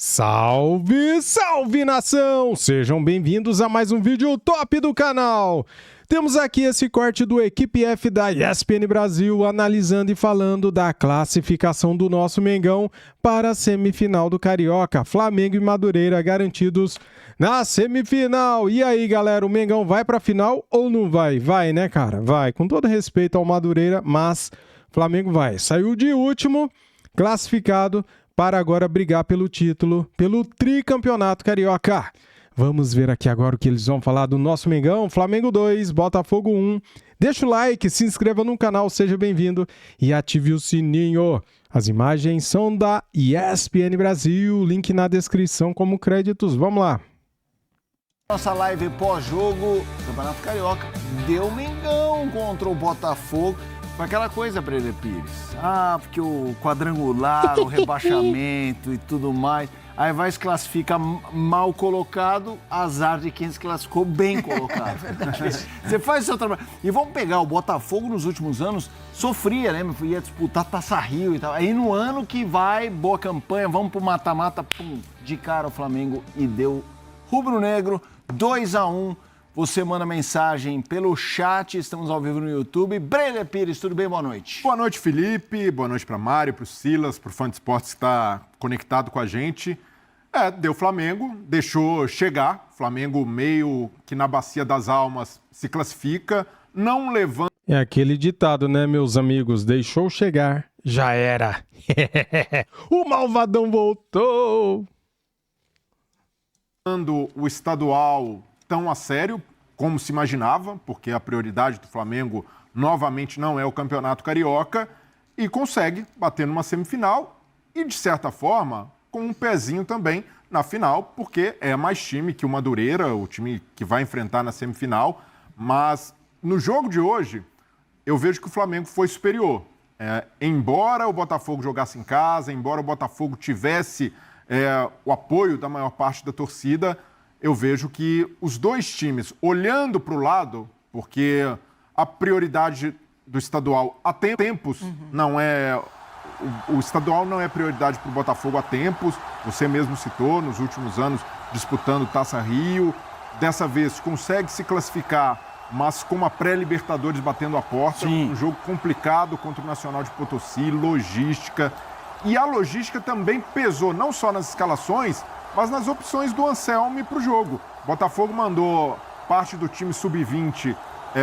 Salve, salve nação! Sejam bem-vindos a mais um vídeo top do canal. Temos aqui esse corte do Equipe F da ESPN Brasil analisando e falando da classificação do nosso Mengão para a semifinal do Carioca. Flamengo e Madureira garantidos na semifinal. E aí, galera, o Mengão vai para a final ou não vai? Vai, né, cara? Vai. Com todo respeito ao Madureira, mas Flamengo vai. Saiu de último, classificado para agora brigar pelo título, pelo tricampeonato carioca. Vamos ver aqui agora o que eles vão falar do nosso Mengão. Flamengo 2, Botafogo 1. Deixa o like, se inscreva no canal, seja bem-vindo e ative o sininho. As imagens são da ESPN Brasil, link na descrição como créditos. Vamos lá. Nossa live pós-jogo, Campeonato Carioca, deu Mengão contra o Botafogo. Foi aquela coisa, Breno Pires. Porque o quadrangular, o rebaixamento e tudo mais. Aí vai se classifica mal colocado, azar de quem se classificou bem colocado. Você faz o seu trabalho. E vamos pegar, o Botafogo nos últimos anos sofria, né? Ia disputar Taça Rio e tal. Aí no ano que vai, boa campanha, vamos pro mata-mata, de cara o Flamengo e deu rubro-negro, 2-1. Você manda mensagem pelo chat, estamos ao vivo no YouTube. Breno Pires, tudo bem? Boa noite. Boa noite, Felipe. Boa noite para Mário, para o Silas, para o fã de esportes que está conectado com a gente. Deu Flamengo, deixou chegar. Flamengo meio que na bacia das almas se classifica, não levando... É aquele ditado, né, meus amigos? Deixou chegar, já era. O malvadão voltou. O estadual tão a sério como se imaginava, porque a prioridade do Flamengo novamente não é o Campeonato Carioca, e consegue bater numa semifinal e, de certa forma, com um pezinho também na final, porque é mais time que o Madureira, o time que vai enfrentar na semifinal. Mas no jogo de hoje, eu vejo que o Flamengo foi superior. Embora o Botafogo jogasse em casa, embora o Botafogo tivesse o apoio da maior parte da torcida, eu vejo que os dois times, olhando para o lado, porque a prioridade do estadual há tempos não é... O estadual não é prioridade para o Botafogo há tempos, você mesmo citou, nos últimos anos disputando Taça Rio. Dessa vez consegue se classificar, mas com uma pré-Libertadores batendo a porta. Um jogo complicado contra o Nacional de Potosí, logística. E a logística também pesou, não só nas escalações, mas nas opções do Anselmi para o jogo. Botafogo mandou parte do time sub-20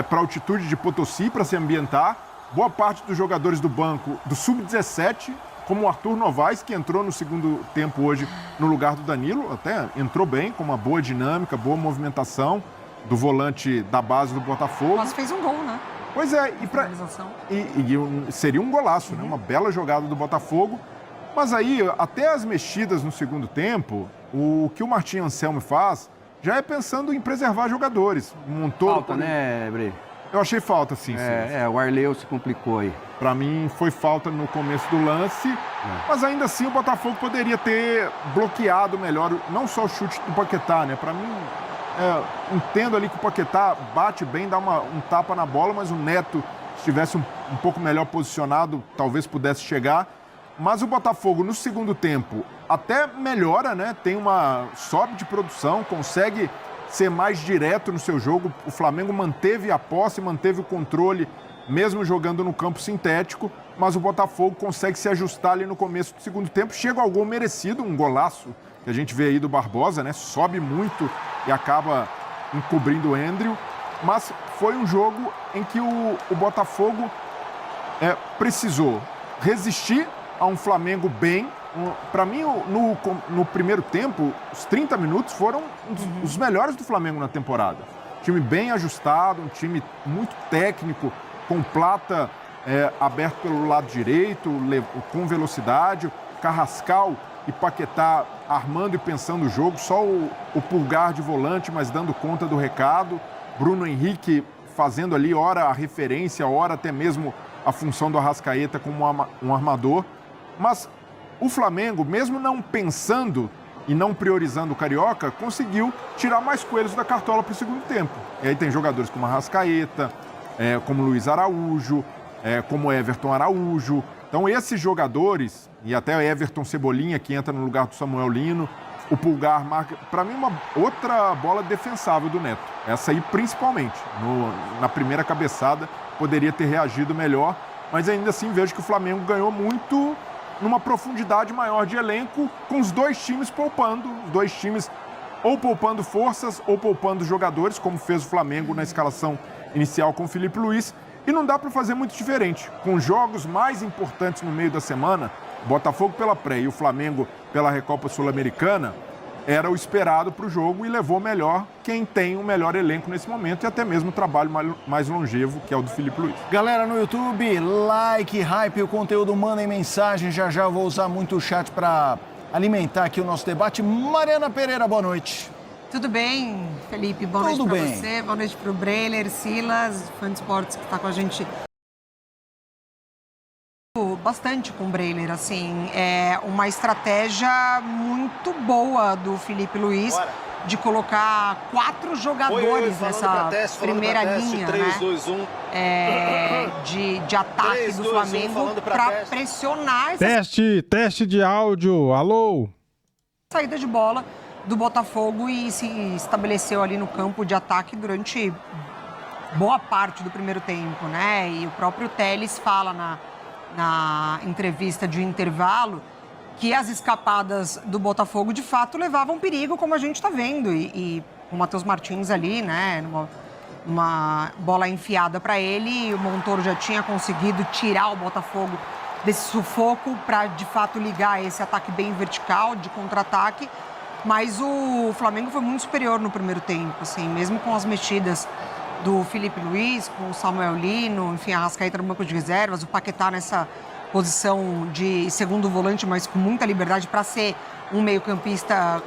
para a altitude de Potosí para se ambientar. Boa parte dos jogadores do banco do sub-17, como o Arthur Novaes, que entrou no segundo tempo hoje no lugar do Danilo, até entrou bem, com uma boa dinâmica, boa movimentação do volante da base do Botafogo. Mas fez um gol, né? Pois é, e seria um golaço, né? Uma bela jogada do Botafogo. Mas aí, até as mexidas no segundo tempo, o que o Martim Anselmi faz já é pensando em preservar jogadores. Montou falta, né, Bre? Eu achei falta, sim. O Arleu se complicou aí. Para mim, foi falta no começo do lance, mas ainda assim o Botafogo poderia ter bloqueado melhor, não só o chute do Paquetá, né? Para mim, entendo ali que o Paquetá bate bem, dá um tapa na bola, mas o Neto, se estivesse um pouco melhor posicionado, talvez pudesse chegar. Mas o Botafogo, no segundo tempo, até melhora, né? Sobe de produção, consegue ser mais direto no seu jogo. O Flamengo manteve a posse, manteve o controle, mesmo jogando no campo sintético. Mas o Botafogo consegue se ajustar ali no começo do segundo tempo. Chega ao gol merecido, um golaço que a gente vê aí do Barbosa, né? Sobe muito e acaba encobrindo o Endriel. Mas foi um jogo em que o Botafogo precisou resistir a um Flamengo bem. Para mim, no primeiro tempo, os 30 minutos foram os melhores do Flamengo na temporada. Time bem ajustado, um time muito técnico, com Plata aberto pelo lado direito, com velocidade, Carrascal e Paquetá armando e pensando o jogo, só o Pulgar de volante, mas dando conta do recado, Bruno Henrique fazendo ali, ora a referência, ora até mesmo a função do Arrascaeta como um armador. Mas o Flamengo, mesmo não pensando e não priorizando o Carioca, conseguiu tirar mais coelhos da cartola para o segundo tempo. E aí tem jogadores como Arrascaeta, como Luiz Araújo, como Everton Araújo. Então esses jogadores E até Everton Cebolinha, que entra no lugar do Samuel Lino. O Pulgar marca, para mim, uma outra bola defensável do Neto. Essa aí, principalmente. Na primeira cabeçada, poderia ter reagido melhor. Mas ainda assim, vejo que o Flamengo ganhou muito numa profundidade maior de elenco, com os dois times poupando. Os dois times ou poupando forças ou poupando jogadores, como fez o Flamengo na escalação inicial com o Felipe Luiz. E não dá para fazer muito diferente. Com jogos mais importantes no meio da semana, Botafogo pela pré e o Flamengo pela Recopa Sul-Americana, era o esperado para o jogo e levou melhor quem tem o melhor elenco nesse momento e até mesmo o trabalho mais longevo, que é o do Felipe Luiz. Galera no YouTube, like, hype, o conteúdo, mandem mensagem. Já já vou usar muito o chat para alimentar aqui o nosso debate. Mariana Pereira, boa noite. Tudo bem, Felipe? Boa noite para você, boa noite para o Breiler, Silas, fã de esportes que está com a gente bastante com o Breiler, assim, é uma estratégia muito boa do Felipe Luiz de colocar 4 jogadores nessa primeira linha, 3, 2, 1. De ataque 3, do 2, Flamengo para pressionar essa teste de áudio, alô? Saída de bola do Botafogo e se estabeleceu ali no campo de ataque durante boa parte do primeiro tempo, né? E o próprio Telles fala na entrevista de intervalo que as escapadas do Botafogo de fato levavam perigo, como a gente está vendo, e o Matheus Martins ali, né, numa bola enfiada para ele, o Montoro já tinha conseguido tirar o Botafogo desse sufoco para de fato ligar esse ataque bem vertical de contra-ataque, mas o Flamengo foi muito superior no primeiro tempo, assim, mesmo com as mexidas do Felipe Luiz, com o Samuel Lino, enfim, a Arrascaeta no banco de reservas, o Paquetá nessa posição de segundo volante, mas com muita liberdade para ser um meio-campista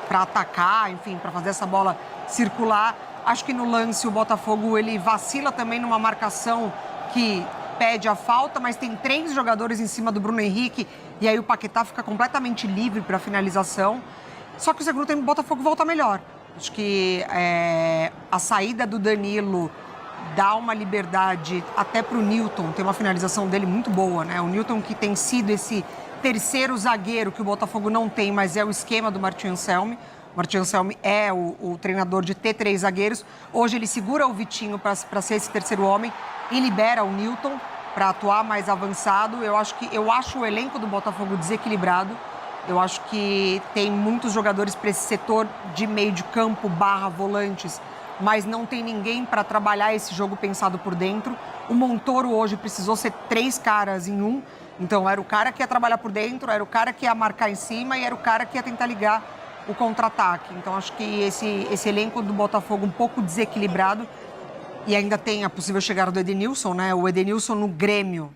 para atacar, enfim, para fazer essa bola circular. Acho que no lance o Botafogo ele vacila também numa marcação que pede a falta, mas tem 3 jogadores em cima do Bruno Henrique e aí o Paquetá fica completamente livre para finalização. Só que o segundo tempo o Botafogo volta melhor. Acho que a saída do Danilo dá uma liberdade até para o Nilton, tem uma finalização dele muito boa, né? O Nilton que tem sido esse terceiro zagueiro que o Botafogo não tem, mas é o esquema do Martin Anselmi. O Martin Anselmi é o treinador de ter 3 zagueiros. Hoje ele segura o Vitinho para ser esse terceiro homem e libera o Nilton para atuar mais avançado. Eu acho o elenco do Botafogo desequilibrado. Eu acho que tem muitos jogadores para esse setor de meio de campo / volantes, mas não tem ninguém para trabalhar esse jogo pensado por dentro. O Montoro hoje precisou ser 3 caras em um. Então era o cara que ia trabalhar por dentro, era o cara que ia marcar em cima e era o cara que ia tentar ligar o contra-ataque. Então acho que esse elenco do Botafogo um pouco desequilibrado. E ainda tem a possível chegada do Edenilson, né? O Edenilson no Grêmio.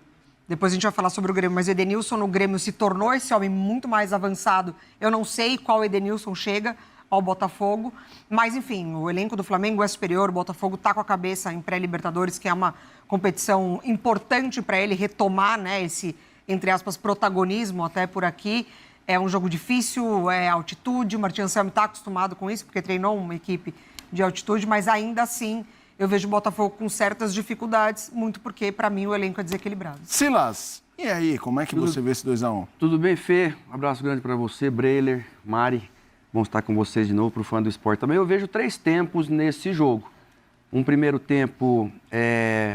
Depois a gente vai falar sobre o Grêmio, mas o Edenilson no Grêmio se tornou esse homem muito mais avançado. Eu não sei qual Edenilson chega ao Botafogo, mas enfim, o elenco do Flamengo é superior, o Botafogo está com a cabeça em pré-Libertadores, que é uma competição importante para ele retomar, né, esse, entre aspas, protagonismo até por aqui. É um jogo difícil, é altitude, o Martin Anselmi está acostumado com isso, porque treinou uma equipe de altitude, mas ainda assim eu vejo o Botafogo com certas dificuldades, muito porque, para mim, o elenco é desequilibrado. Silas, e aí, como é que você vê esse 2-1? Tudo bem, Fê? Um abraço grande para você, Breiler, Mari. Vamos estar com vocês de novo para o Fã do Esporte também. Eu vejo 3 tempos nesse jogo. Um primeiro tempo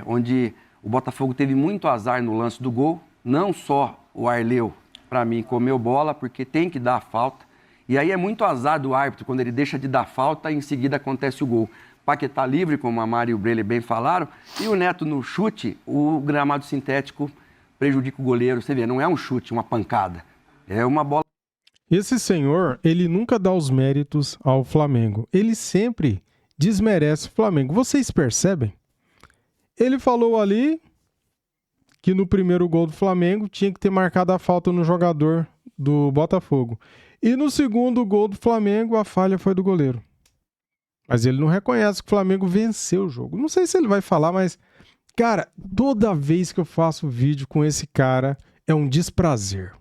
onde o Botafogo teve muito azar no lance do gol. Não só o Arleu, para mim, comeu bola, porque tem que dar a falta. E aí é muito azar do árbitro, quando ele deixa de dar falta e em seguida acontece o gol. Paquetá livre, como a Mari e o Breiler bem falaram, e o Neto no chute, o gramado sintético prejudica o goleiro. Você vê, não é um chute, uma pancada. É uma bola. Esse senhor, ele nunca dá os méritos ao Flamengo. Ele sempre desmerece o Flamengo. Vocês percebem? Ele falou ali que no primeiro gol do Flamengo tinha que ter marcado a falta no jogador do Botafogo. E no segundo gol do Flamengo, a falha foi do goleiro. Mas ele não reconhece que o Flamengo venceu o jogo. Não sei se ele vai falar, mas, cara, toda vez que eu faço vídeo com esse cara, é um desprazer.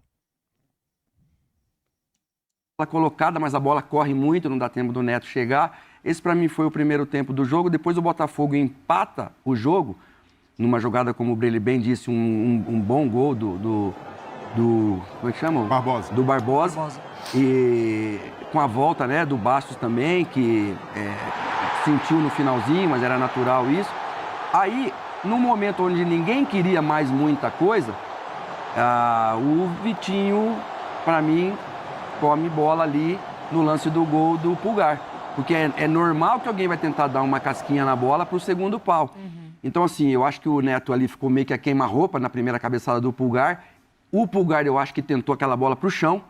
Colocada, mas a bola corre muito, não dá tempo do Neto chegar. Esse, para mim, foi o primeiro tempo do jogo. Depois o Botafogo empata o jogo, numa jogada, como o Breiler bem disse, um bom gol do como é que chama? Barbosa. Do Barbosa. Barbosa. E com a volta, né, do Bastos também, que sentiu no finalzinho, mas era natural isso. Aí, no momento onde ninguém queria mais muita coisa, o Vitinho, para mim, come bola ali no lance do gol do Pulgar. Porque é normal que alguém vai tentar dar uma casquinha na bola para o segundo pau. Então, assim, eu acho que o Neto ali ficou meio que a queima-roupa na primeira cabeçada do Pulgar. O Pulgar, eu acho que tentou aquela bola para o chão,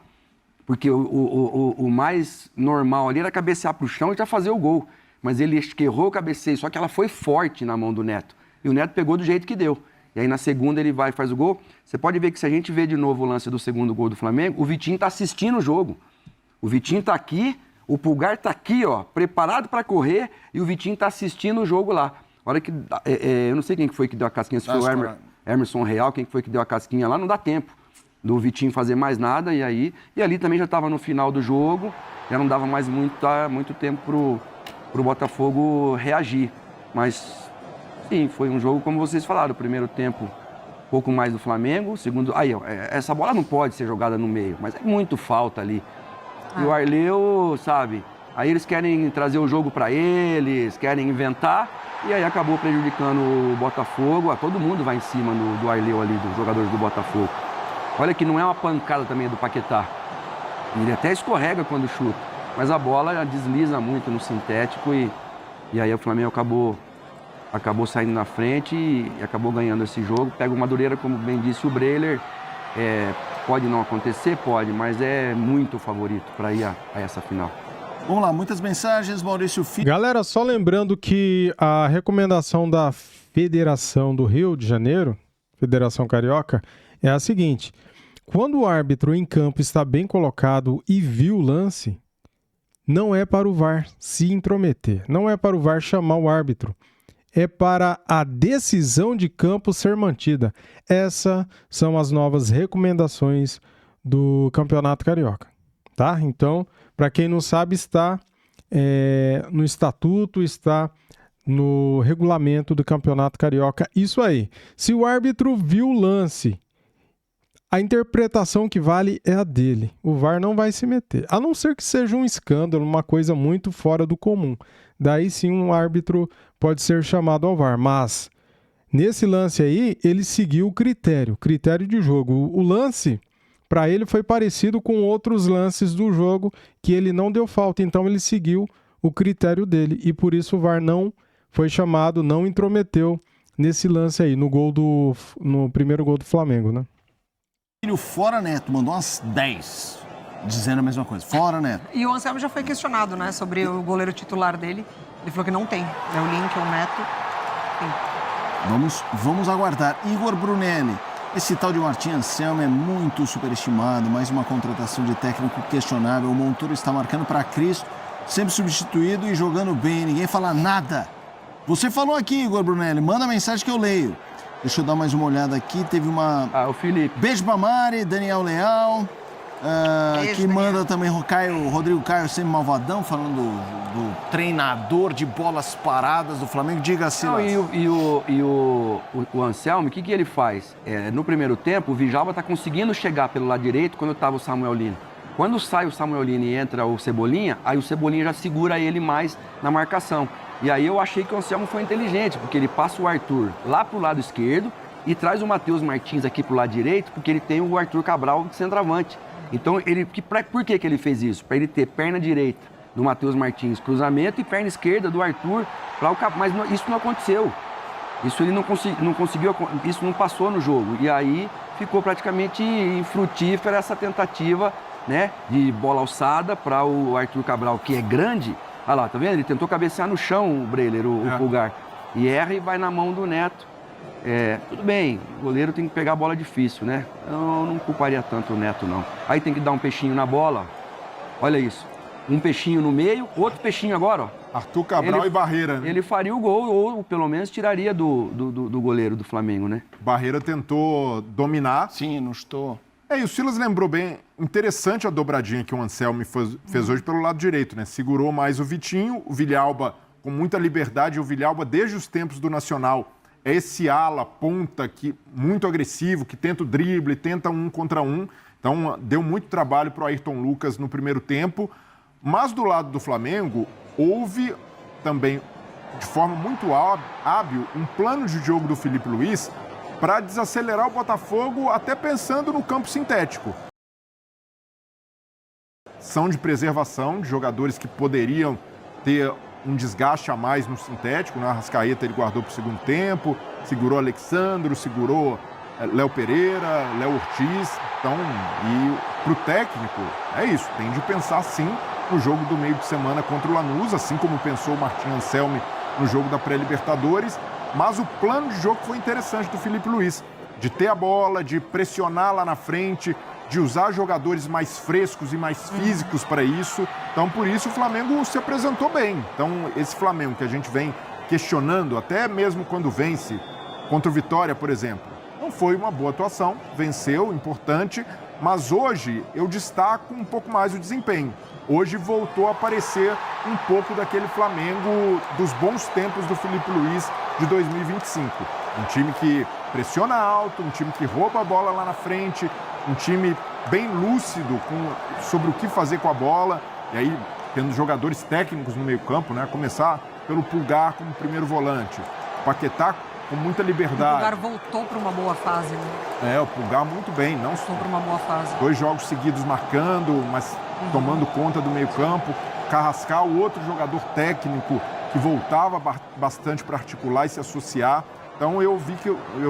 porque o mais normal ali era cabecear para o chão e já fazer o gol. Mas ele acho que errou o cabeceio, só que ela foi forte na mão do Neto. E o Neto pegou do jeito que deu. E aí na segunda ele vai e faz o gol. Você pode ver que se a gente vê de novo o lance do segundo gol do Flamengo, o Vitinho está assistindo o jogo. O Vitinho está aqui, o Pulgar está aqui, ó, preparado para correr, e o Vitinho está assistindo o jogo lá. A hora que, eu não sei quem foi que deu a casquinha, se foi o Emerson Real, quem foi que deu a casquinha lá, não dá tempo do Vitinho fazer mais nada, e ali também já estava no final do jogo, já não dava mais muito tempo pro Botafogo reagir. Mas, sim, foi um jogo, como vocês falaram, o primeiro tempo um pouco mais do Flamengo, segundo... Aí, ó, essa bola não pode ser jogada no meio, mas é muito falta ali. E o Arleu, sabe, aí eles querem trazer o jogo para eles, querem inventar, e aí acabou prejudicando o Botafogo. Todo mundo vai em cima do Arleu ali, dos jogadores do Botafogo. Olha que não é uma pancada também do Paquetá. Ele até escorrega quando chuta, mas a bola desliza muito no sintético e aí o Flamengo acabou saindo na frente e acabou ganhando esse jogo. Pega o Madureira, como bem disse o Breiler, pode não acontecer, pode, mas é muito favorito para ir a essa final. Vamos lá, muitas mensagens, Maurício Filho. Galera, só lembrando que a recomendação da Federação do Rio de Janeiro, Federação Carioca, é a seguinte: quando o árbitro em campo está bem colocado e viu o lance, não é para o VAR se intrometer, não é para o VAR chamar o árbitro, é para a decisão de campo ser mantida. Essas são as novas recomendações do Campeonato Carioca, tá? Então, para quem não sabe, está no estatuto, está no regulamento do Campeonato Carioca. Isso aí. Se o árbitro viu o lance, a interpretação que vale é a dele. O VAR não vai se meter. A não ser que seja um escândalo, uma coisa muito fora do comum. Daí sim um árbitro pode ser chamado ao VAR. Mas nesse lance aí, ele seguiu o critério de jogo. O lance, para ele, foi parecido com outros lances do jogo que ele não deu falta. Então ele seguiu o critério dele. E por isso o VAR não foi chamado, não intrometeu nesse lance aí, no primeiro gol do Flamengo, né? Fora Neto, mandou umas 10, dizendo a mesma coisa. Fora Neto. E o Anselmo já foi questionado, né, sobre o goleiro titular dele. Ele falou que não tem. É o Link, é o Neto. Vamos aguardar. Igor Brunelli. Esse tal de Martim Anselmo é muito superestimado. Mais uma contratação de técnico questionável. O Montoro está marcando para Cristo, sempre substituído e jogando bem. Ninguém fala nada. Você falou aqui, Igor Brunelli. Manda a mensagem que eu leio. Deixa eu dar mais uma olhada aqui. Teve uma... o Felipe. Beijo pra Mari, Daniel Leal. Que manda também o Rodrigo Caio, sempre malvadão, falando do treinador de bolas paradas do Flamengo. Diga assim. O Anselmo, o que ele faz? No primeiro tempo, o Djalma tá conseguindo chegar pelo lado direito quando estava o Samuel Lino. Quando sai o Samuel Lino e entra o Cebolinha, aí o Cebolinha já segura ele mais na marcação. E aí eu achei que o Anselmo foi inteligente, porque ele passa o Arthur lá pro lado esquerdo e traz o Matheus Martins aqui pro lado direito, porque ele tem o Arthur Cabral de centroavante. Então, por que ele fez isso? Para ele ter perna direita do Matheus Martins, cruzamento, e perna esquerda do Arthur para o Cabral. Mas isso não aconteceu. Isso ele não conseguiu, isso não passou no jogo. E aí ficou praticamente infrutífera essa tentativa, né, de bola alçada para o Arthur Cabral, que é grande. Olha lá, tá vendo? Ele tentou cabecear no chão, o Breiler, o Pulgar. E erra e vai na mão do Neto. Tudo bem, o goleiro tem que pegar a bola difícil, né? Eu não culparia tanto o Neto, não. Aí tem que dar um peixinho na bola, ó. Olha isso. Um peixinho no meio, outro peixinho agora, ó. Arthur Cabral e Barreira, né? Ele faria o gol, ou pelo menos tiraria do goleiro do Flamengo, né? Barreira tentou dominar. Sim, não estou... E o Silas lembrou bem, interessante a dobradinha que o Anselmo fez hoje pelo lado direito, né? Segurou mais o Vitinho, o Villalba com muita liberdade. O Villalba, desde os tempos do Nacional, é esse ala, ponta, que muito agressivo, que tenta o drible, tenta 1 contra 1. Então, deu muito trabalho para o Ayrton Lucas no primeiro tempo. Mas do lado do Flamengo, houve também, de forma muito hábil, um plano de jogo do Filipe Luís para desacelerar o Botafogo, até pensando no campo sintético. São de preservação de jogadores que poderiam ter um desgaste a mais no sintético, né? Arrascaeta ele guardou para o segundo tempo, segurou Alexandro, segurou Léo Pereira, Léo Ortiz. Então, e para o técnico, é isso, tem de pensar sim no jogo do meio de semana contra o Lanús, assim como pensou o Martim Anselmi no jogo da pré-Libertadores. Mas o plano de jogo foi interessante do Filipe Luís, de ter a bola, de pressionar lá na frente, de usar jogadores mais frescos e mais físicos para isso. Então, por isso, o Flamengo se apresentou bem. Então, esse Flamengo que a gente vem questionando, até mesmo quando vence contra o Vitória, por exemplo, não foi uma boa atuação, venceu, importante, mas hoje eu destaco um pouco mais o desempenho. Hoje voltou a aparecer um pouco daquele Flamengo dos bons tempos do Filipe Luís de 2025. Um time que pressiona alto, um time que rouba a bola lá na frente, um time bem lúcido sobre o que fazer com a bola. E aí, tendo jogadores técnicos no meio-campo, né? Começar pelo Pulgar como primeiro volante. O Paquetá com muita liberdade. O Pulgar voltou para uma boa fase, né? O Pulgar muito bem. Não voltou para uma boa fase. 2 jogos seguidos marcando, mas tomando conta do meio-campo. Carrascal, outro jogador técnico que voltava bastante para articular e se associar. Então eu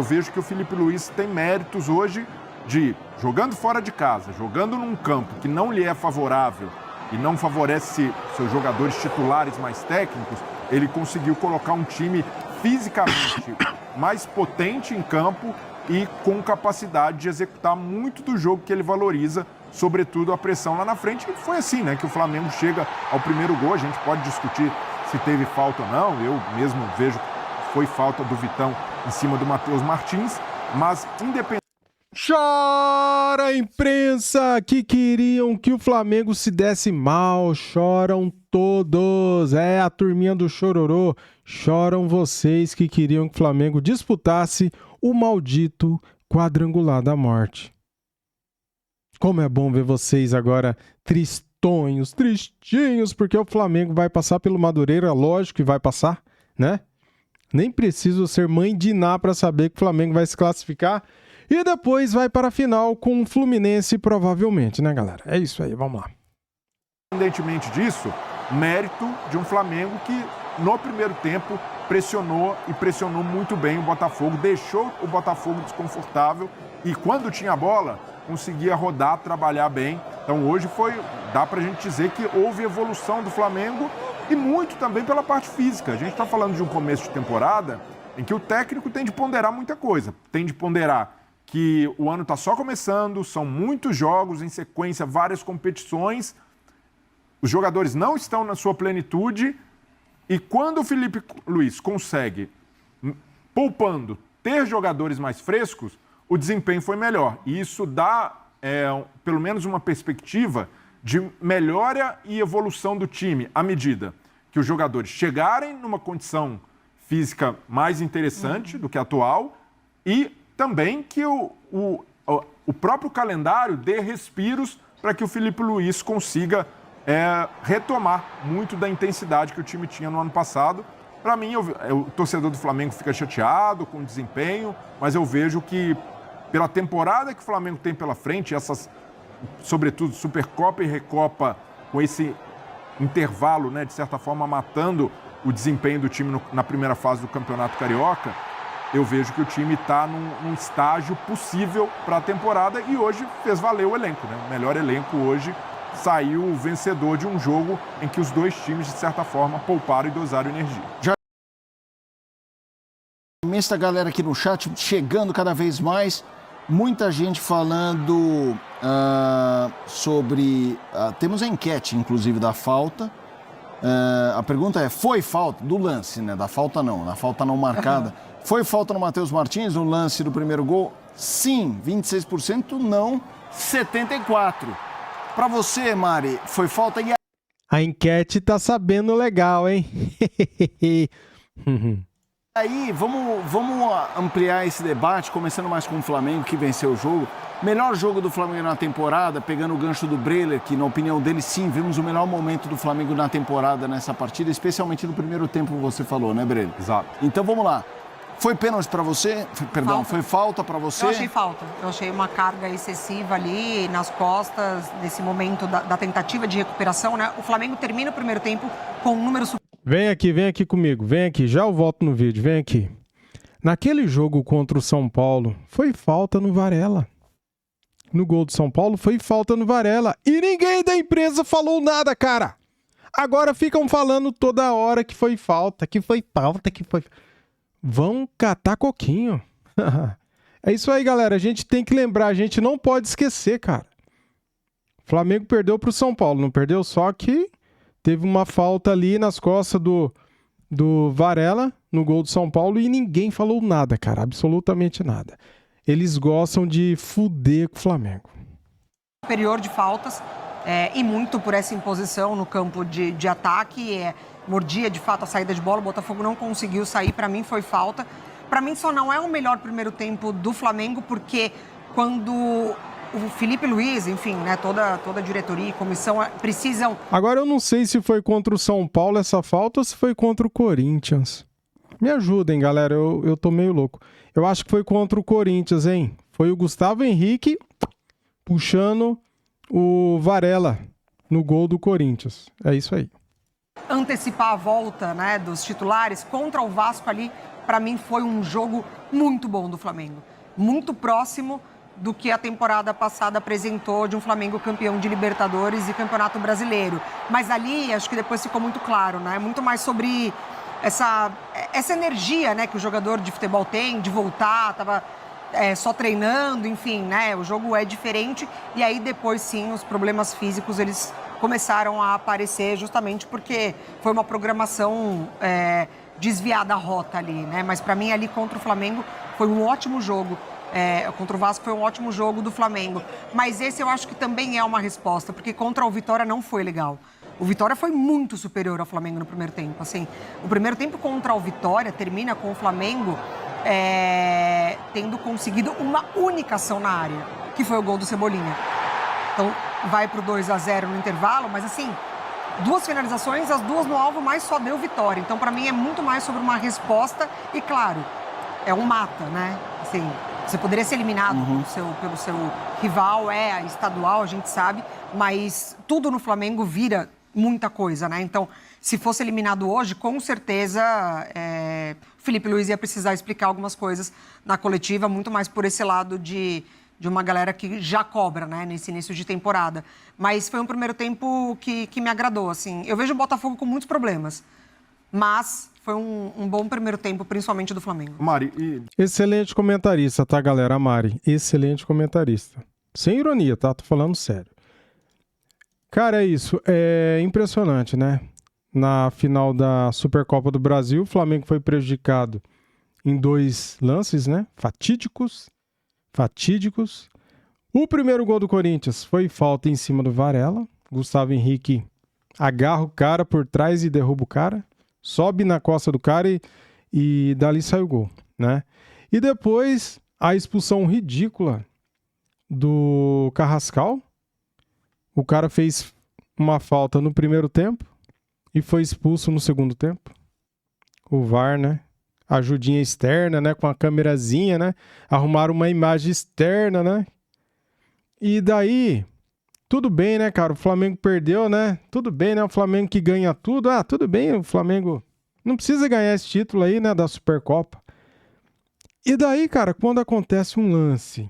vejo que o Filipe Luís tem méritos hoje de, jogando fora de casa, jogando num campo que não lhe é favorável e não favorece seus jogadores titulares mais técnicos, ele conseguiu colocar um time fisicamente mais potente em campo e com capacidade de executar muito do jogo que ele valoriza, sobretudo a pressão lá na frente. E foi assim, né, que o Flamengo chega ao primeiro gol. A gente pode discutir se teve falta ou não, eu mesmo vejo que foi falta do Vitão em cima do Matheus Martins, mas independente... Chora, imprensa, que queriam que o Flamengo se desse mal, choram todos, a turminha do Chororô, choram vocês que queriam que o Flamengo disputasse o maldito quadrangular da morte. Como é bom ver vocês agora tristonhos, tristinhos, porque o Flamengo vai passar pelo Madureira, lógico que vai passar, né? Nem preciso ser mãe de Iná para saber que o Flamengo vai se classificar. E depois vai para a final com o Fluminense, provavelmente, né, galera? É isso aí, vamos lá. Independentemente disso, mérito de um Flamengo que, no primeiro tempo, pressionou muito bem o Botafogo, deixou o Botafogo desconfortável e, quando tinha a bola, conseguia rodar, trabalhar bem. Então, hoje dá pra gente dizer que houve evolução do Flamengo e muito também pela parte física. A gente está falando de um começo de temporada em que o técnico tem de ponderar muita coisa, tem de ponderar que o ano está só começando, são muitos jogos em sequência, várias competições, os jogadores não estão na sua plenitude e quando o Filipe Luís consegue, poupando, ter jogadores mais frescos, o desempenho foi melhor. E isso dá, pelo menos, uma perspectiva de melhora e evolução do time à medida que os jogadores chegarem numa condição física mais interessante do que a atual e também que o próprio calendário dê respiros para que o Filipe Luís consiga retomar muito da intensidade que o time tinha no ano passado. Para mim, o torcedor do Flamengo fica chateado com o desempenho, mas eu vejo que pela temporada que o Flamengo tem pela frente, essas, sobretudo, Supercopa e Recopa, com esse intervalo, né, de certa forma, matando o desempenho do time na primeira fase do Campeonato Carioca, eu vejo que o time está num estágio possível para a temporada e hoje fez valer o elenco, né? O melhor elenco hoje saiu vencedor de um jogo em que os dois times, de certa forma, pouparam e dosaram energia. Imensa galera aqui no chat, chegando cada vez mais, muita gente falando sobre... temos a enquete, inclusive, da falta. A pergunta é, foi falta? Do lance, né? Da falta não marcada. Foi falta no Matheus Martins no lance do primeiro gol? Sim, 26%, não, 74%. Para você, Mari, foi falta e... A enquete tá sabendo legal, hein? Aí, vamos ampliar esse debate, começando mais com o Flamengo, que venceu o jogo. Melhor jogo do Flamengo na temporada, pegando o gancho do Breler, que na opinião dele, sim, vimos o melhor momento do Flamengo na temporada nessa partida, especialmente no primeiro tempo, você falou, né, Breler? Exato. Então, vamos lá. Foi pênalti para você? Foi falta para você? Eu achei falta. Eu achei uma carga excessiva ali nas costas, nesse momento da tentativa de recuperação, né? O Flamengo termina o primeiro tempo com um número... Vem aqui comigo, vem aqui, já eu volto no vídeo, vem aqui. Naquele jogo contra o São Paulo, foi falta no Varela. No gol do São Paulo, foi falta no Varela. E ninguém da empresa falou nada, cara. Agora ficam falando toda hora que foi falta, que foi falta, que foi... Vão catar coquinho. É isso aí, galera. A gente tem que lembrar, a gente não pode esquecer, cara. O Flamengo perdeu pro São Paulo, não perdeu? Só que teve uma falta ali nas costas do Varela, no gol do São Paulo, e ninguém falou nada, cara. Absolutamente nada. Eles gostam de fuder com o Flamengo. Superior de faltas, e muito por essa imposição no campo de ataque. Mordia de fato a saída de bola, o Botafogo não conseguiu sair, para mim foi falta. Para mim só não é o melhor primeiro tempo do Flamengo, porque quando o Felipe Luiz, enfim, né, toda a diretoria e comissão precisam... Agora eu não sei se foi contra o São Paulo essa falta ou se foi contra o Corinthians. Me ajudem, galera, eu tô meio louco. Eu acho que foi contra o Corinthians, hein? Foi o Gustavo Henrique puxando o Varela no gol do Corinthians. É isso aí. Antecipar a volta, né, dos titulares contra o Vasco ali, para mim foi um jogo muito bom do Flamengo. Muito próximo do que a temporada passada apresentou de um Flamengo campeão de Libertadores e Campeonato Brasileiro. Mas ali, acho que depois ficou muito claro, né? Muito mais sobre essa energia, né, que o jogador de futebol tem, de voltar, tava só treinando, enfim, né? O jogo é diferente. E aí depois, sim, os problemas físicos, eles começaram a aparecer justamente porque foi uma programação desviada da rota ali, né? Mas para mim ali contra o Flamengo foi um ótimo jogo. Contra o Vasco foi um ótimo jogo do Flamengo. Mas esse eu acho que também é uma resposta, porque contra o Vitória não foi legal. O Vitória foi muito superior ao Flamengo no primeiro tempo. Assim, o primeiro tempo contra o Vitória termina com o Flamengo tendo conseguido uma única ação na área, que foi o gol do Cebolinha. Então, vai pro 2-0 no intervalo, mas assim, 2 finalizações, as 2 no alvo, mas só deu vitória. Então, para mim, é muito mais sobre uma resposta e, claro, é um mata, né? Assim, você poderia ser eliminado pelo seu rival, a estadual, a gente sabe, mas tudo no Flamengo vira muita coisa, né? Então, se fosse eliminado hoje, com certeza, Felipe Luiz ia precisar explicar algumas coisas na coletiva, muito mais por esse lado de uma galera que já cobra, né, nesse início de temporada. Mas foi um primeiro tempo que me agradou, assim. Eu vejo o Botafogo com muitos problemas, mas foi um bom primeiro tempo, principalmente do Flamengo. Mari, Excelente comentarista, tá, galera? A Mari, excelente comentarista. Sem ironia, tá? Tô falando sério. Cara, é isso. É impressionante, né? Na final da Supercopa do Brasil, o Flamengo foi prejudicado em 2 lances, né? Fatídicos. O primeiro gol do Corinthians foi falta em cima do Varela. Gustavo Henrique agarra o cara por trás e derruba o cara. Sobe na costa do cara e dali sai o gol, né? E depois a expulsão ridícula do Carrascal. O cara fez uma falta no primeiro tempo e foi expulso no segundo tempo. O VAR, né? Ajudinha externa, né? Com a câmerazinha, né? Arrumaram uma imagem externa, né? E daí, tudo bem, né, cara? O Flamengo perdeu, né? Tudo bem, né? O Flamengo que ganha tudo. Ah, tudo bem, o Flamengo não precisa ganhar esse título aí, né? Da Supercopa. E daí, cara, quando acontece um lance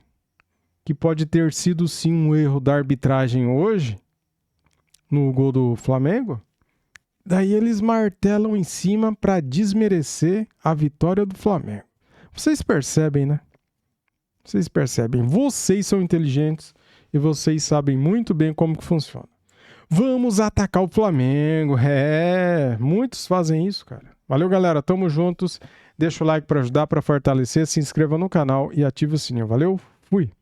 que pode ter sido sim um erro da arbitragem hoje, no gol do Flamengo, daí eles martelam em cima para desmerecer a vitória do Flamengo. Vocês percebem, né? Vocês percebem. Vocês são inteligentes e vocês sabem muito bem como que funciona. Vamos atacar o Flamengo. Muitos fazem isso, cara. Valeu, galera. Tamo juntos. Deixa o like para ajudar, para fortalecer. Se inscreva no canal e ative o sininho. Valeu? Fui!